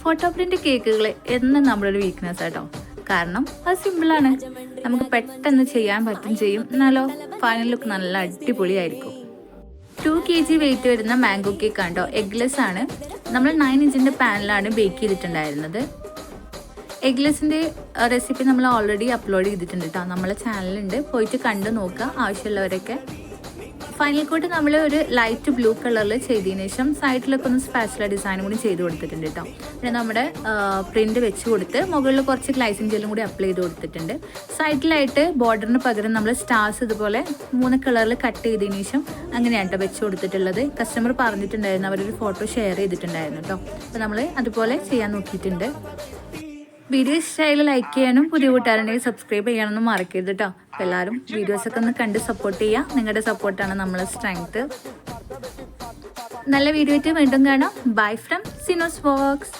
Photo print കേക്കുകൾ എന്നും നമ്മളൊരു വീക്ക്നെസ് ആട്ടോ. കാരണം അത് സിമ്പിളാണ്, നമുക്ക് പെട്ടെന്ന് ചെയ്യാൻ പറ്റും ചെയ്യും, എന്നാലോ ഫൈനൽ ലുക്ക് നല്ല അടിപൊളിയായിരിക്കും. 2 kg വെയിറ്റ് വരുന്ന മാംഗോ കേക്ക് ആണോ, എഗ്ലെസ് ആണ്. നമ്മൾ 9 ഇഞ്ചിൻ്റെ പാനിലാണ് ബേക്ക് ചെയ്തിട്ടുണ്ടായിരുന്നത്. എഗ്ലെസിൻ്റെ റെസിപ്പി നമ്മൾ ഓൾറെഡി അപ്ലോഡ് ചെയ്തിട്ടുണ്ട് കേട്ടോ, നമ്മളെ ചാനലുണ്ട്, പോയിട്ട് കണ്ടു നോക്കുക ആവശ്യമുള്ളവരൊക്കെ. ഫൈനൽ കോട്ട് നമ്മൾ ഒരു ലൈറ്റ് ബ്ലൂ കളറിൽ ചെയ്തതിന് ശേഷം സൈഡിലൊക്കെ ഒന്ന് സ്പാച്ചുല ഡിസൈനും കൂടി ചെയ്ത് കൊടുത്തിട്ടുണ്ട് കേട്ടോ. പിന്നെ നമ്മുടെ പ്രിന്റ് വെച്ച് കൊടുത്ത് മുകളിൽ കുറച്ച് ഗ്ലൈസിങ് ജെല്ലും കൂടി അപ്ലൈ ചെയ്ത് കൊടുത്തിട്ടുണ്ട്. സൈഡിലായിട്ട് ബോർഡറിന് പകരം നമ്മൾ സ്റ്റാർസ് ഇതുപോലെ 3 കളറിൽ കട്ട് ചെയ്തതിന് ശേഷം അങ്ങനെയാണ് കേട്ടോ വെച്ച് കൊടുത്തിട്ടുള്ളത്. കസ്റ്റമർ പറഞ്ഞിട്ടുണ്ടായിരുന്നു, അവരൊരു ഫോട്ടോ ഷെയർ ചെയ്തിട്ടുണ്ടായിരുന്നു കേട്ടോ. അപ്പോൾ നമ്മൾ അതുപോലെ ചെയ്യാൻ നോക്കിയിട്ടുണ്ട്. വീഡിയോ ഇഷ്ടമായാലും ലൈക്ക് ചെയ്യാനും പുതിയ കൂട്ടുകാരുണ്ടെങ്കിൽ സബ്സ്ക്രൈബ് ചെയ്യാനൊന്നും മറക്കരുത് കേട്ടോ. അപ്പോൾ എല്ലാവരും വീഡിയോസൊക്കെ ഒന്ന് കണ്ട് സപ്പോർട്ട് ചെയ്യുക, നിങ്ങളുടെ സപ്പോർട്ടാണ് നമ്മളെ സ്ട്രെങ്ത്. നല്ല വീഡിയോ ആയിട്ട് വീണ്ടും കാണാം. ബൈ ഫ്രം സിനോസ് വോക്സ്.